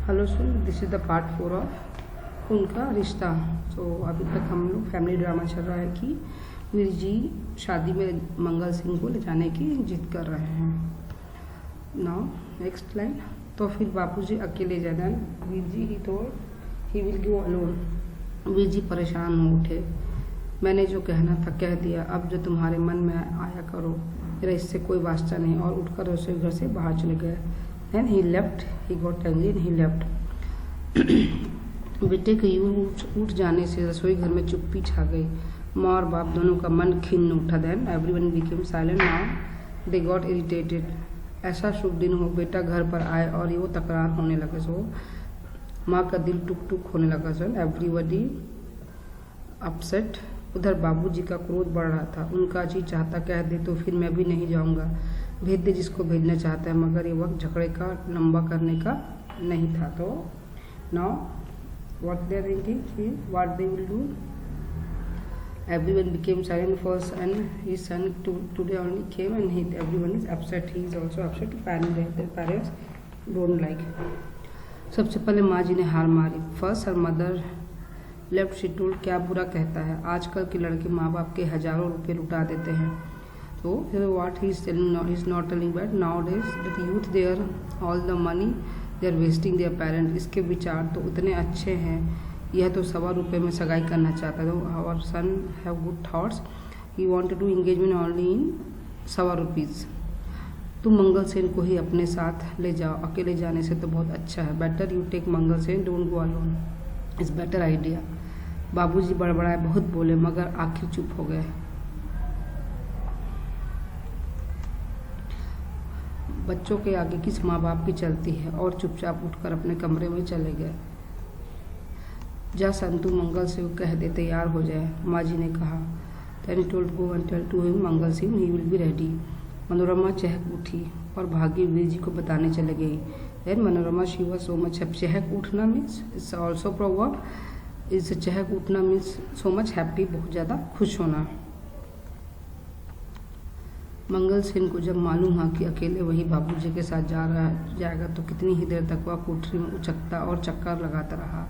Hello soon, this is the part 4 of उनका रिश्ता। तो अभी तक हम लोग फैमिली ड्रामा चल रहा है कि वीर जी शादी में मंगल सिंह को ले जाने की जिद कर रहे हैं। Now next line. तो फिर बापूजी अकेले जाना, वीर जी ही तो he will go alone. Veer ji परेशान हो उठे। मैंने जो कहना था कह दिया, अब जो तुम्हारे मन में आया करो, मेरा इससे कोई वास्ता नहीं। और उठकर रसोई घर से बाहर चले गए। Then he left, he got angry and he left. बेटे के यूं उठ जाने से रसोई घर में चुप्पी छा गई। माँ और बाप दोनों का मन खिन्न उठा। Then everyone became silent. Now they got irritated. ऐसा शुभ दिन हो, बेटा घर पर आए और वो तकरार होने लगे। सो माँ का दिल टुक टुक होने लगा। So everybody upset. उधर बाबूजी का क्रोध बढ़ रहा था। उनका जी चाहता कह दे तो फिर मैं भी नहीं जाऊंगा, भेज दे जिसको भेजना चाहता है, मगर ये वक्त झगड़े का लंबा करने का नहीं था। तो now what they are thinking, what they will do. Everyone became silent first and his son today only came and everyone is upset. He is also upset. Their parents don't like. सबसे पहले माँ जी ने हार मारी। First her mother left she told, क्या बुरा कहता है, आजकल के लड़के माँ बाप के हजारों रुपए लुटा देते हैं। So what he is telling now, he is not telling that nowadays the youth they are all the money they are wasting their parents. इसके विचार तो उतने अच्छे हैं, यह तो ₹100 में सगाई करना चाहता है। Our son have good thoughts. He want to do engagement only in ₹100. तुम मंगल सेन को ही अपने साथ ले जाओ, अकेले जाने से तो बहुत अच्छा है। Better you take Mangal Sen, don't go alone, it's better idea. Babuji बड़बड़ाए, बहुत बोले, मगर आखिर चुप हो गए। बच्चों के आगे किस माँ बाप की चलती है, और चुपचाप उठकर अपने कमरे में चले गए। जा संतु मंगल से कह दे तैयार हो जाए, माँ जी ने कहा। Then he told go and tell to him Mangal Singh he will be ready. Manorama चहक उठी और भागी वीर जी को बताने चले गई। Then Manorama she was so much happy. चहक उठना means it's also proverb. इस चहक उठना means so much happy, बहुत ज़्यादा खुश होना। मंगल सेन को जब मालूम हुआ कि अकेले वही बाबूजी के साथ जाएगा तो कितनी ही देर तक वह कोठरी में उचकता और चक्कर लगाता रहा।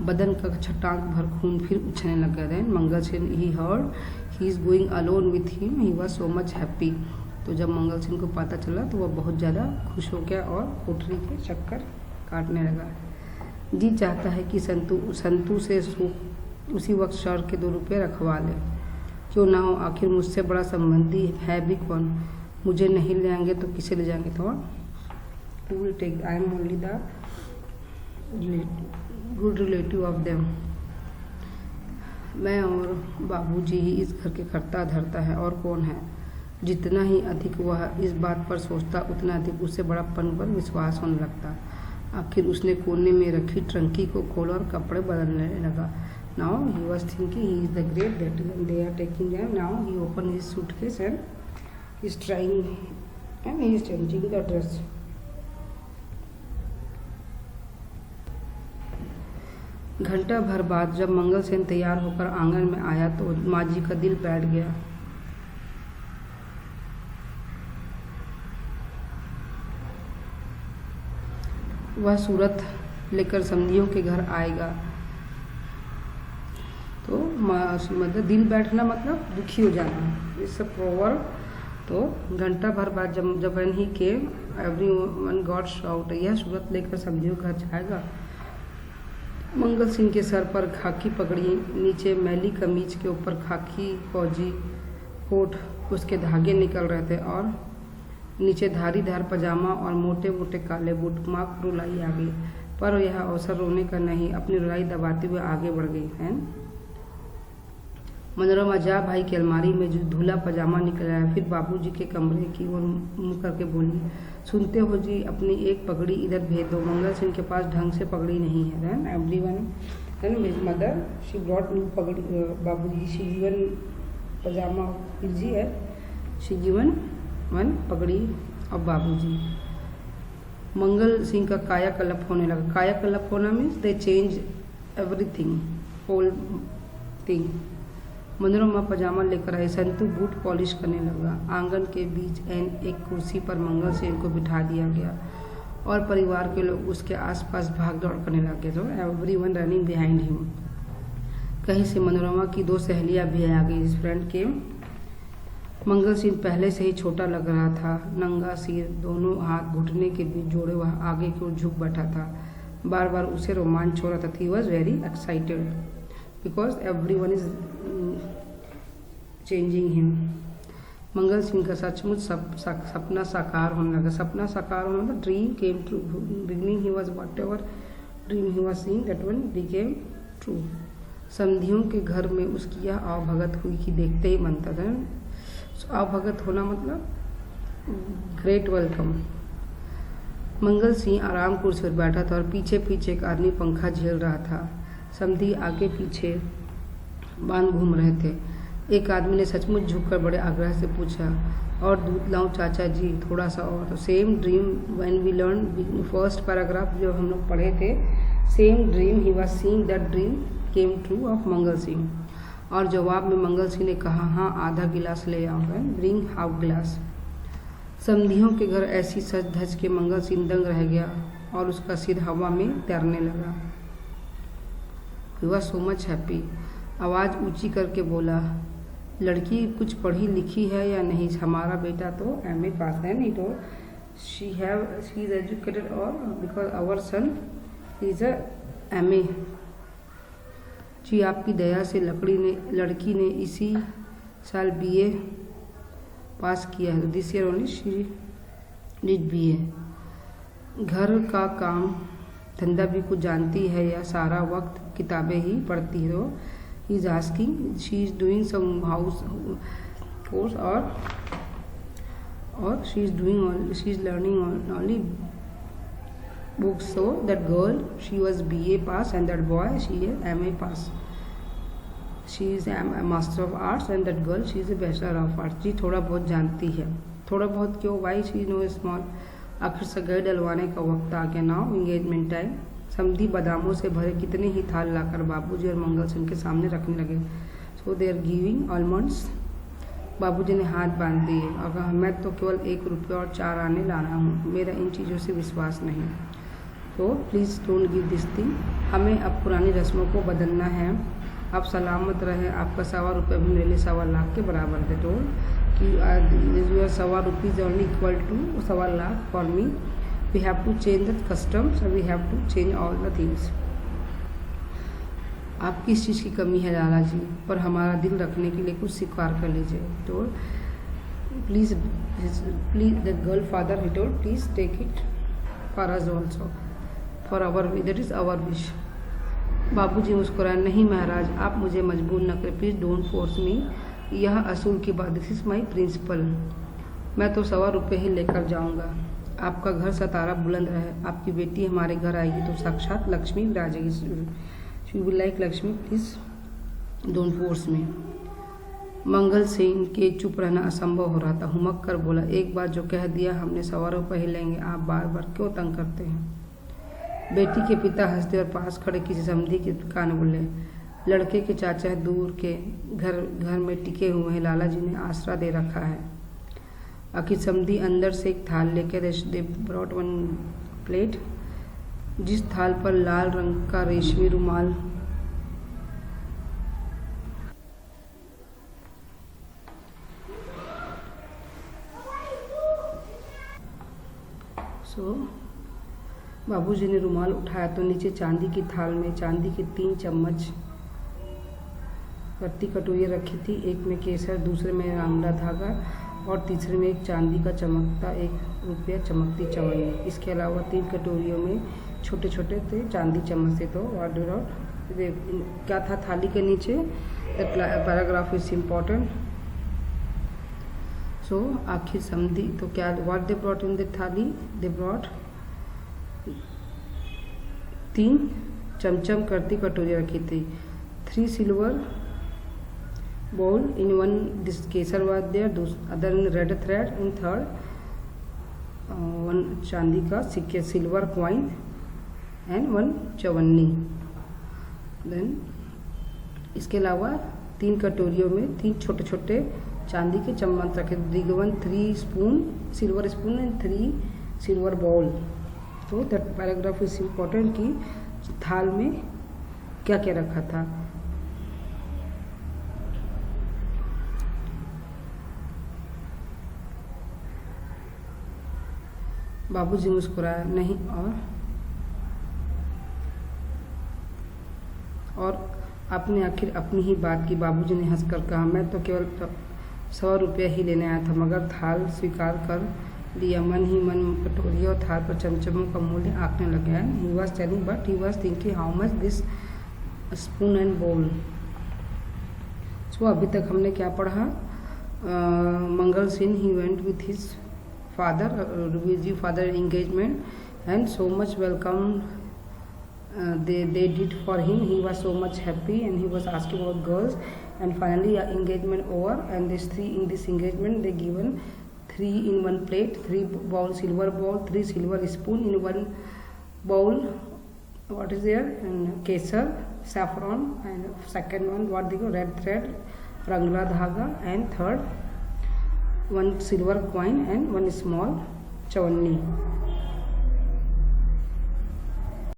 बदन का छटाक भर खून फिर उछलने लग गया। Mangal Sen he heard he is going alone with him, he was so much happy. तो जब मंगल सेन को पता चला तो वह बहुत ज़्यादा खुश हो गया और कोठरी के चक्कर काटने लगा। जी चाहता है कि संतू से उसी वक्त शर के ₹2 रखवा ले, क्यों ना हो, आखिर मुझसे बड़ा संबंधी है भी कौन। मुझे नहीं ले आएंगे तो किसे ले जाएंगे। तो who will take, I am only the good relative of them. मैं और बाबूजी ही इस घर के कर्ता धर्ता है, और कौन है। जितना ही अधिक वह इस बात पर सोचता उतना अधिक उसे बड़ापन पर विश्वास होने लगता। आखिर उसने कोने में रखी ट्रंकी को खोला और कपड़े बदलने लगा। Now he was thinking he is the great that they are taking them. Now he opened his suitcase and he is trying and he is changing the dress. घंटा भर बाद जब मंगल सेन तैयार होकर आंगन में आया तो माँ जी का दिल बैठ गया। वह सूरत लेकर समधियों के घर आएगा। तो मतलब दिल बैठना मतलब दुखी हो जाना, इट्स अ प्रोवर्ब। तो घंटा भर बाद जब when he came everyone got shout, यह सूरत लेकर समझियो घर जाएगा। मंगल सिंह के सर पर खाकी पगड़ी, नीचे मैली कमीज के ऊपर खाकी फौजी कोट, उसके धागे निकल रहे थे, और नीचे धारीदार पजामा और मोटे मोटे काले बूट। माँ को रुलाई आ गई, पर यह अवसर रोने का नहीं, अपनी रुलाई दबाते हुए आगे बढ़ गई। है मनोरमा जा भाई की अलमारी में जो धुला पजामा निकल आया। फिर बाबूजी के कमरे की ओर मुँह करके बोली, सुनते हो जी, अपनी एक पगड़ी इधर भेज दो, मंगल सिंह के पास ढंग से पगड़ी नहीं है। Then everyone then his mother she brought new pagdi. Babuji she given पजामा जी है, शी गिवन वन पगड़ी और बाबूजी। मंगल सिंह का कायाकल्प होने लगा। कायाकल्प होना means they change everything, whole thing. Manorama पजामा लेकर आई। संतू बूट पॉलिश करने लगा। आंगन के बीच एक कुर्सी पर मंगल सेन को बिठा दिया गया और परिवार के लोग उसके आसपास भाग दौड़ करने लगे। तो एवरीवन रनिंग बिहाइंड हिम। कहीं से मनोरमा की 2 सहेलियां भी आ गई। इस फ्रेंड के मंगल सिंह पहले से ही छोटा लग रहा था, नंगा सिर, दोनों हाथ घुटने के बीच जोड़े वह आगे की ओर झुक बैठा था। बार बार उसे रोमांच हो रहा था। He was very excited because everyone is changing him. Mangal Singh का सचमुच सपना साकार होने लगा। सपना साकार होना मतलब dream came true. Beginning he was whatever dream he was seeing that one became true. समधियों के घर में उसकी यह आवभगत हुई कि देखते ही बनता था। आवभगत होना मतलब ग्रेट वेलकम। मंगल सिंह आराम कुर्सी पर बैठा था और पीछे पीछे एक आदमी पंखा झेल रहा था। समधी आगे पीछे बांध घूम रहे थे। एक आदमी ने सचमुच झुककर बड़े आग्रह से पूछा, और दूध लाऊं चाचा जी, थोड़ा सा और। तो same dream when we learn first paragraph जो हम लोग पढ़े थे, same dream he was seeing that dream came true of Mangal Singh. और जवाब में मंगल सिंह ने कहा, हाँ आधा गिलास ले आऊँगा, ब्रिंग हाफ गिलास। समधियों के घर ऐसी सज धज के मंगल सिंह दंग रह गया और उसका सिर हवा में तैरने लगा। He was so much happy. आवाज़ ऊंची करके बोला, लड़की कुछ पढ़ी लिखी है या नहीं? हमारा बेटा तो MA पास है। नहीं तो शी इज एजुकेटेड और because our son is a MA। जी आपकी दया से लड़की ने इसी साल BA पास किया है। This year only she did BA। घर का काम धंधा भी कुछ जानती है या सारा वक्त किताबें ही पढ़ती हो? He is asking. She is doing some house course और she is learning only books. So that girl, she was BA pass and that boy, she is MA pass. She is a master of arts and that girl, she is a bachelor of arts. जी थोड़ा बहुत जानती है। थोड़ा बहुत क्यों? Why she know small? आखिर सगाई डलवाने का वक्त आ गया। Now engagement time. समधी बादामों से भरे कितने ही थाल लाकर बाबूजी और मंगल सिंह के सामने रखने लगे। सो दे आर गिविंग ऑलमंड्स। बाबूजी ने हाथ बांध दिए और कहा, मैं तो केवल 1 रुपया और 4 आने लाना हूँ, मेरा इन चीज़ों से विश्वास नहीं। तो please don't give this thing. हमें अब पुरानी रस्मों को बदलना है। आप सलामत रहें। आपका 1.25 रुपये भी मेरे लिए 1.25 लाख के बराबर थे। तो कि your 1.25 rupees only equal to 1.25 lakh for me. We have to change the customs and we have to change all the things. आप किस चीज़ की कमी है लाला जी, पर हमारा दिल रखने के लिए कुछ स्वीकार कर लीजिए। तो please the girl father he told, please take it for us also, for our that is our wish. Babuji मुस्कुराए, नहीं महाराज, आप मुझे मजबूर न करें, प्लीज़ डोंट फोर्स मी। यह असूल की बात, दिस इज़ माई प्रिंसिपल। मैं तो 1.25 रुपये ही लेकर जाऊंगा। आपका घर सतारा बुलंद रहे। आपकी बेटी हमारे घर आएगी तो साक्षात लक्ष्मी विराजेगी। She will like Lakshmi, please don't force me. Mangal Singh के चुप रहना असंभव हो रहा था। हुमक कर बोला, एक बार जो कह दिया हमने 1.25 रुपये ही लेंगे, आप बार बार क्यों तंग करते हैं? बेटी के पिता हंसते और पास खड़े किसी समधी के कान बोले, लड़के के चाचा दूर के घर में टिके हुए हैं, लाला जी ने आसरा दे रखा है। आखिर समधी अंदर से एक थाल लेकर दे ब्रॉट 1 प्लेट, जिस थाल पर लाल रंग का रेशमी रुमाल बाबूजी ने रुमाल उठाया तो नीचे चांदी की थाल में चांदी के 3 चम्मच करती कटोरियाँ रखी थी। एक में केसर, दूसरे में आंवला धागा और तीसरे में एक चांदी का चमकता 1 रुपया चमकती चवन्नी। इसके अलावा 3 कटोरियों में छोटे छोटे थे चांदी चम्मच थे। तो क्या था थाली के नीचे? That paragraph is important. So आखिर समझी तो क्या, what they brought in the thali? They brought 3 चमचम करती कटोरी रखी थी। 3 silver bowl, in one this kesar was there, other in red thread, in third 1 चांदी का सिक्के silver coin and 1 Chavanni. Then इसके अलावा 3 कटोरियों में 3 छोटे छोटे चांदी के चम्मच रखे। 3 spoon silver spoon and 3 silver bowl. तो दैट पैराग्राफ इज इम्पोर्टेंट कि थाल में क्या क्या रखा था। बाबूजी मुस्कुराया नहीं और आपने आखिर अपनी ही बात की। बाबूजी ने हंसकर कहा, मैं तो केवल 100 रुपया ही लेने आया था, मगर थाल स्वीकार कर लिया। मन ही मन कटोरी और थाल पर चमचमों का मूल्य आंकने लगे। He was telling but he was thinking how much this spoon and bowl. So अभी तक हमने क्या पढ़ा? Mangal Singh he went with his father, Ruviji father engagement and so much welcome they did for him. He was so much happy and he was asking about girls, and finally engagement over, and in this engagement they given 3 in 1 plate, 3 bowl, silver bowl, 3 silver spoon in 1 bowl. What is there? And kesar, saffron, and second one what they go, red thread, rangla dhaga, and third 1 silver coin and 1 small chawanni.